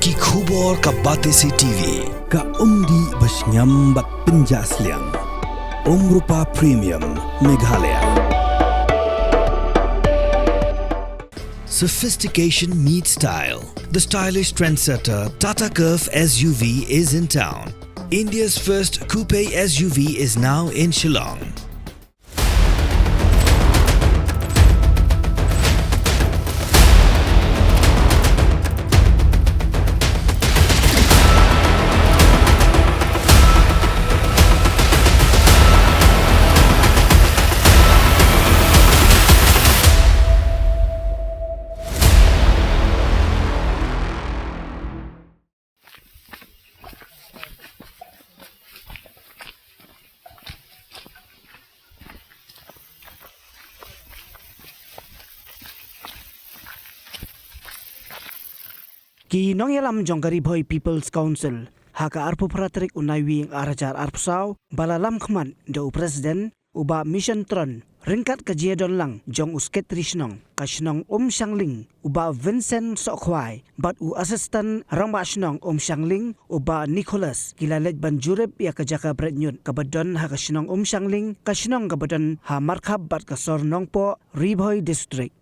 Ki khubor ka bate se TV ka umdi basnyam bak penjaslian Rupa Premium Meghalaya. Sophistication meets style. The stylish trendsetter Tata Curve SUV is in town. India's first coupe SUV is now in Shillong. Ki nongyalam jongkari boy People's Council haka arpu pratrik unaiwi arajar arpsau balalam khman do presiden uba mission tron ringkat kajiadon lang jong usket rishnong kashnong Shangling uba Vincent Sokhwai bat u assistant ramba shnong Shangling uba Nicholas kilalet banjurep ya kajaka bretnyun kabadon haka shnong Shangling kashnong kabadon ha markhab bat kasor nongpo Riboy district.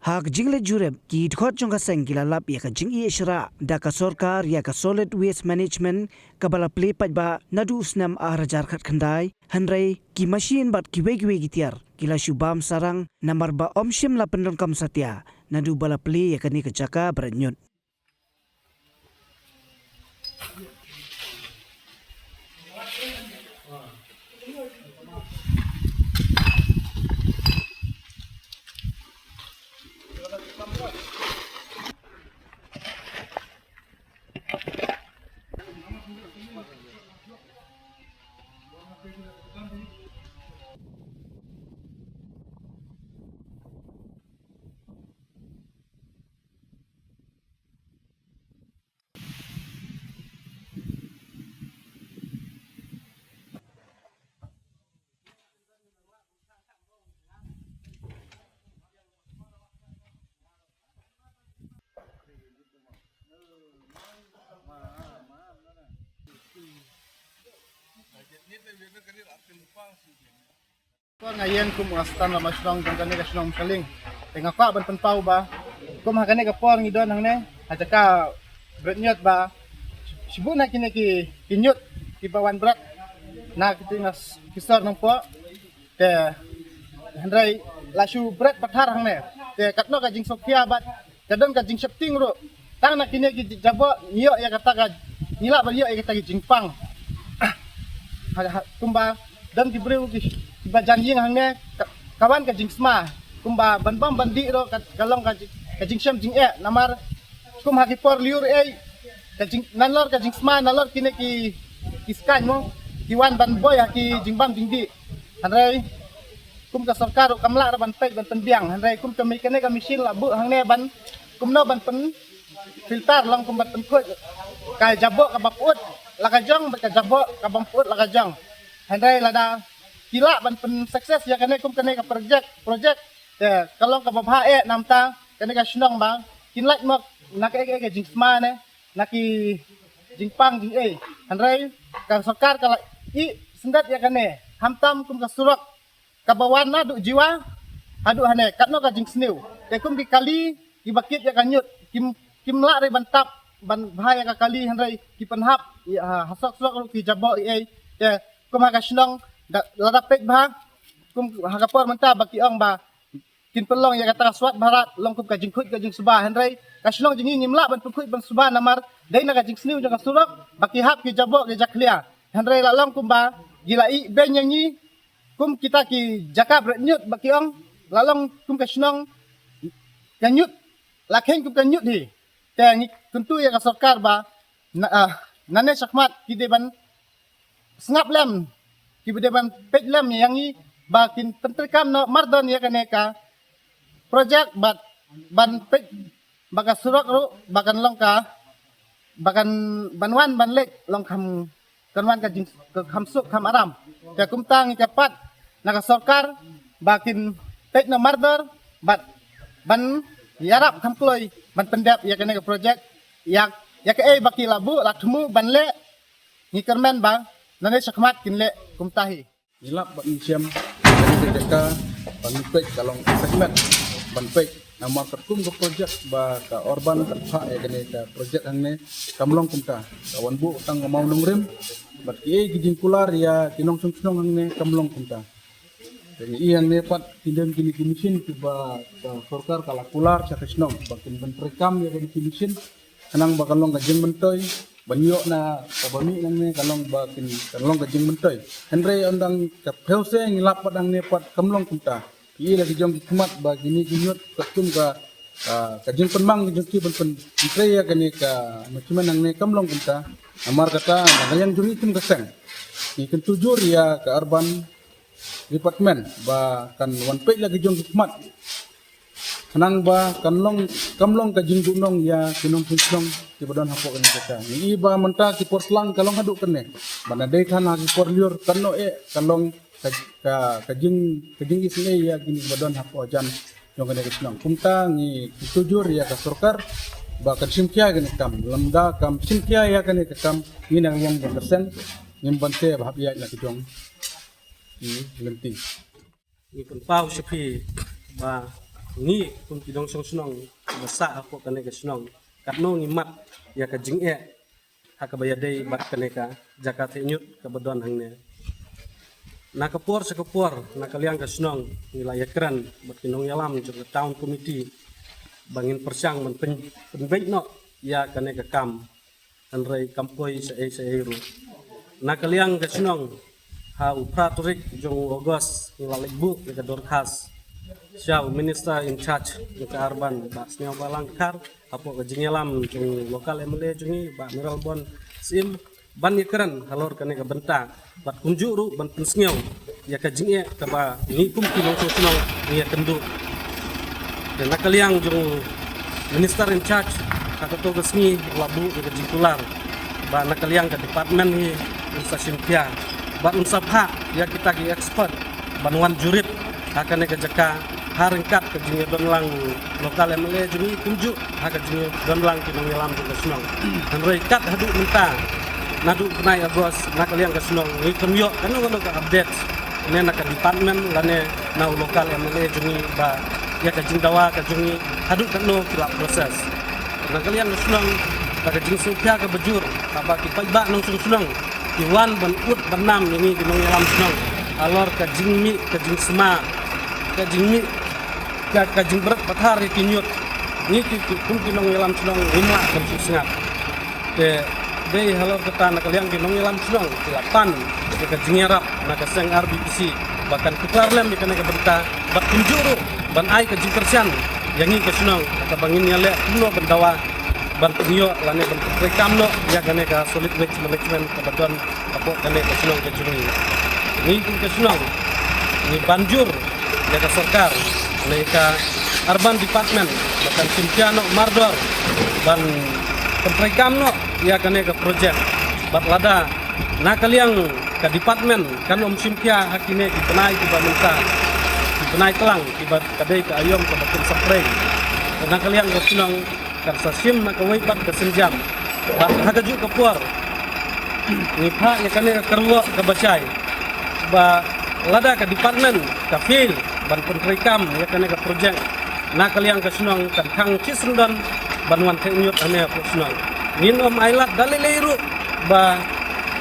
Hak jingle jureb ki dhot jong kaseng kilalap ya ka jing ishra da ka sorkar ya ka solid waste management kabala play pajba nadu usnam arajar khat khandai hanrei ki machine bat ki wegi gitiar kila shubam sarang namar ba omshim la pendon kam satya nadu bala play ya kani ka jaka branyut. Ko ngayon kum astan la masrong jangkane ka snong kaling tengah ka ban penpau ba kum hakane ka por ngidon hangne ajaka bretnyot ba sibu na kini ki kinyut ki bawan brat na kitingas kisor nong po te handrai lasu bret pathar hangne te katno ka jing sofia bat kadon ka jing septing ro tang na kini ki jabo nyo ya kata ka nila ba yo ya kata ki jingpang kumba dan diberi tiba janji hangnya kawan ka jingsma kumba banbam bandi ro kalong ka jingsham jing namar kum hakipor liur ka jing nalor ka jingsma nalor kine ki skan mo kiwan ban boy ki jingbam jingdi hanrai kum ka sarkar kamla ra ban pek ban penbiang hanrai kum ka mikane ka machine la bu hangne ban kum no ban pen filter lang kum ban pen khoi ka jabo ka baput lakajang ka jabo ka bamput lakajang handai lada kila ban pen sukses ya kane kum kane ka project ya kalau ka babha namta kane ka shnong bang kinlat mak nak ke jingsma ne naki jingpang jing handai ka sarkar kala I sendat ya kane hamtam kum ka surak ka bawana du jiwa adu hane katno ka jingsniu te kum ki kali ki bakit ya kanyut kimla re bantap ban bahaya ka kali handai ki penhap hasok sok ki jabo ya kum haka shnong lada pek bah kum haka por menta baki ong ba kin pelong ya kata swat barat long kum ka jingkhut ka jing subah handrai ka shnong jingi ngimla ban pukut ban subah namar dai na ka jing sniu jang surak baki hap ki jabo ki jaklia handrai la long kum ba gilai ben yang ni kum kita ki jaka bretnyut baki ong lalong kum ka shnong kanyut lakhen kum kanyut hi te tentu ya ka sarkar ba nane sakmat ki deban snap lem ki deban pek lem yang ni bakin penterkam no mardon ya kaneka project ban pek baka surak ro bakan longka bakan banwan banlek long kam kanwan ka jing kam suk kam aram te kumtang cepat naka sarkar bakin pek no mardor ban yarap kam kloy ban pendap ya kaneka project yak baki labu lakmu banle ni kermen bang nane sakmat kinle kumtahi Nilap bat siam jeka banpek kalong segmen banpek nama terkum ke projek ba ka orban terpa ya kene ka projek hangne kamlong kumta kawan bu tang mau nungrim bat ki gijing kular ya kinong sung hangne kamlong kumta dan yang ne pat tindem kini kimisin ba sorkar kala kular sa kesnong bakin benrekam ya kini kimisin kanang ba kalong gajeng mentoy banyo na kabami nang ne kalong bakin kalong gajeng mentoy henry ondang ka pelse ngilap padang ne pat kamlong kumta i lagi jong kimat ba gini ginyot katum ka kajeng penmang gijong ki ben ya kani ka macam nang ne kamlong kumta amar kata nagayan jong itum kaseng ni kan tujur ya ka urban department ba kan one page lagi jong kimat kanang ba kamlong kajing gunong ya kinong punong ti badon hapo kan kata ni iba menta ki portlang kalong haduk kene bana dei kan ha ki porliur kanno kalong kajing isne ya gini badon hapo jan jong kene kisnong kumta ni tujur ya ka sorkar ba kan simkia kene kam lamda kam simkia ya kene kam ni nang yang bersen ngimbante bahap ya la kijong ni lenting ni pun pau sepi ba ni pun kidong song basa ako kane ka snong katno ngimat ya ka jinge hakabayadai ba kane ka jakarta nyut ka badon hangne nakapor sa kapor nakaliang ka snong nilaya kran bat kinong yalam jog town committee bangin persyang men penbek no ya kane ka kam anrai kampoy sa ru nakaliang ka snong ha upraturik jong ogos nilalekbu ka dorkas siya minister in charge ng Arban ba sniaw balangkar apo ka jingelam jung lokal MLA jungi ba Miral Bon sim ban yekran halor kane ka benta bat kunjuru ban pensnyaw ya ka jinge ka ba ni kum kinong susno ni kendu dan nakaliang jung minister in charge ka to gasni labu ka jikular ba nakaliang ka department ni stasiun pia ba unsapha ya kita ki expert banwan jurit akan ke jeka haringkat ke jinge donlang lokal MLA jungi kunju haka jinge donlang kinong yalam ke senong dan reikat hadu minta nadu kenai agos nakaliang ke senong ni kemyo kanu ka update ne nak department lane nau lokal MLA jungi ba ya ke jingdawa ke jungi hadu kanu kila proses nakaliang ke senong ka jing supya ke bejur taba ki ba nong senong iwan ban ut banam ini kinong yalam senong alor ke jingmi ke jing sema kajing kajing berat pathar kinyut ni pun kinong yalam sunong lima kan susngat de halor kata nakaliang kinong yalam sunong silapan ke kajing yarap nak seng RBPC bahkan kukarlem dikana ke berita bak kunjuru ban ai kajing kersian yangi ke sunong kata bangin yale kuno bendawa ban penyo lane ban rekam no ya kane ka solid waste management ke badon apo kane ke sunong ke jurui ni pun ke sunong ni banjur ya ka sorkar mereka urban department bahkan simpiano mardor ban perprekam no ya kane ka project bat lada nakaliang ka department kan simpia hakine di penai di bamuka di penai telang di kadai ka ayom ka bakin spray nakaliang ka sunang ka sasim na ka waipat ka senjam bat hagaju ka puar ni pha ya kane ka kerwo ka basai ba lada ka department ka field ban penrekam ya kane ka project nakaliang ka sunong kan kang cisendon banwan tenyut ane ka sunong nin om ailat dalileiru ba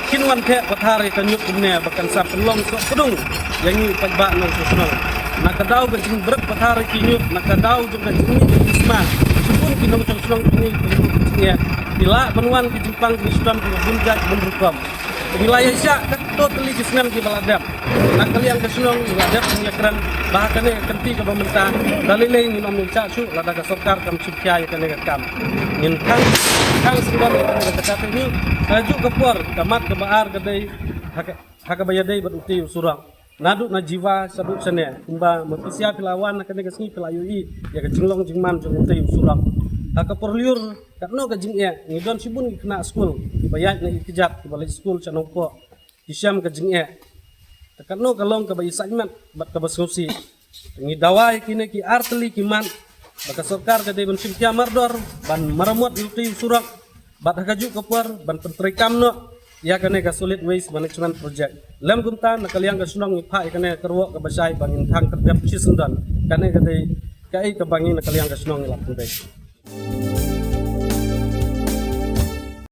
kinwan te pathari ka nyut kumne bakan sa pelong so pedung yangi pagba nang sunong nakadaw ka jing berat pathari kinyut nakadaw jung ka jing isma subun kinong sunong ini ya bila banwan ki jingpang ki sudam ki bunjak benrukom wilayah syak totally kisnam ki baladap nakaliang ka sunong baladap nyakran bahakane kenti ka pemerintah dalilai ni meminta su lada ka sorkar kam supaya kane kam nin kang sebab kata ini raju ka puar kamat ka baar kadai haka bayadai beruti surang nadu na jiwa sabut sene kumba mapisia pilawan kane ka singi pilayui ya ka jinglong jingman jung uti surang haka porliur katno ka jingya ngidon sibun kena school dibayat na ikijat balik school canongpo isyam ka jingya takano kalong ka bayi sagmat bat ka basngsi ngi dawai kine ki artli ki man baka sarkar kadai ban simtia mardor ban maramut yuti surak bat hakaju kapur ban pentrikam no ya kane ka solid waste management project lam gumta nakaliang ka sunong ipa kane kerwo ka basai bangin thang terjap cisundan kane kadai kai ka bangin nakaliang ka sunong ilap